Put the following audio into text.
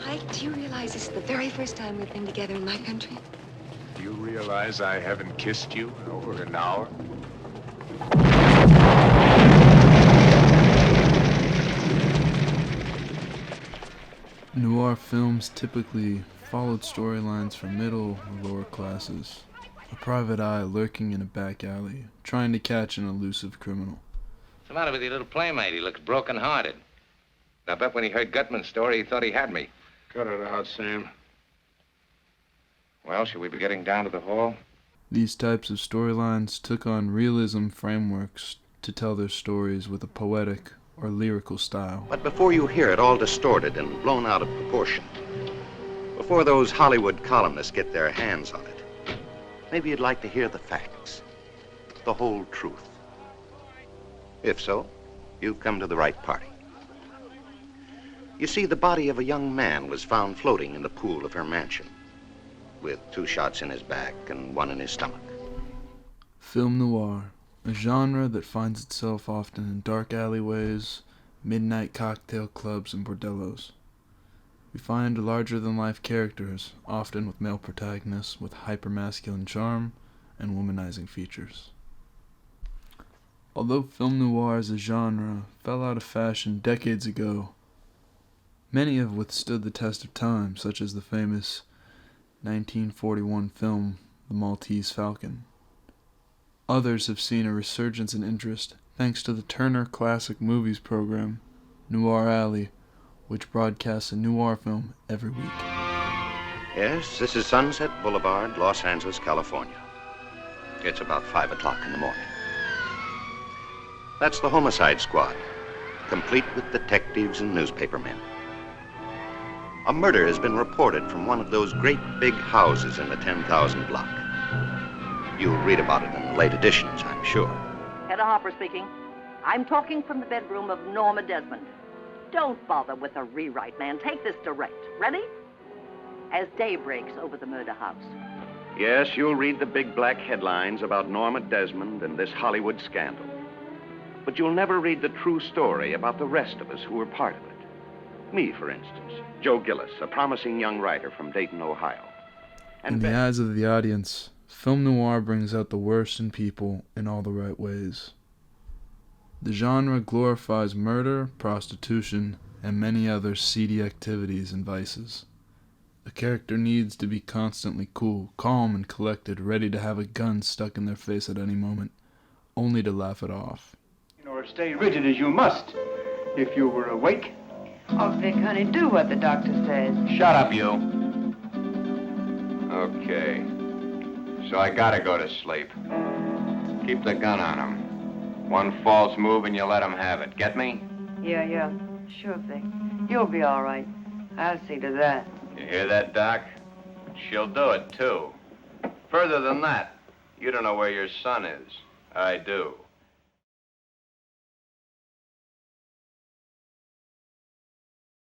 Ike, do you realize this is the very first time we've been together in my country? Do you realize I haven't kissed you in over an hour? Noir films typically followed storylines for middle or lower classes. A private eye lurking in a back alley, trying to catch an elusive criminal. What's the matter with your little playmate? He looks broken-hearted. I bet when he heard Gutman's story, he thought he had me. Cut it out, Sam. Well, should we be getting down to the hall? These types of storylines took on realism frameworks to tell their stories with a poetic or lyrical style. But before you hear it all distorted and blown out of proportion, before those Hollywood columnists get their hands on it, maybe you'd like to hear the facts, the whole truth. If so, you've come to the right party. You see, the body of a young man was found floating in the pool of her mansion, with 2 shots in his back and 1 in his stomach. Film noir, a genre that finds itself often in dark alleyways, midnight cocktail clubs, and bordellos. We find larger-than-life characters, often with male protagonists with hyper-masculine charm and womanizing features. Although film noir as a genre fell out of fashion decades ago, many have withstood the test of time, such as the famous 1941 film The Maltese Falcon. Others have seen a resurgence in interest thanks to the Turner Classic Movies program, Noir Alley, which broadcasts a noir film every week. Yes, this is Sunset Boulevard, Los Angeles, California. It's about 5 o'clock in the morning. That's the Homicide Squad, complete with detectives and newspapermen. A murder has been reported from one of those great big houses in the 10,000 block. You'll read about it in the late editions, I'm sure. Hedda Harper speaking. I'm talking from the bedroom of Norma Desmond. Don't bother with a rewrite, man. Take this direct. Ready? As day breaks over the murder house. Yes, you'll read the big black headlines about Norma Desmond and this Hollywood scandal. But you'll never read the true story about the rest of us who were part of it. Me, for instance, Joe Gillis, a promising young writer from Dayton, Ohio. In the eyes of the audience, film noir brings out the worst in people in all the right ways. The genre glorifies murder, prostitution, and many other seedy activities and vices. A character needs to be constantly cool, calm, and collected, ready to have a gun stuck in their face at any moment, only to laugh it off. Or stay rigid as you must. If you were awake. Oh, Vic, honey, do what the doctor says. Shut up, you. Okay. So I gotta go to sleep. Keep the gun on him. One false move and you let him have it. Get me? Yeah. Sure, Vic. You'll be all right. I'll see to that. You hear that, Doc? She'll do it, too. Further than that, you don't know where your son is. I do.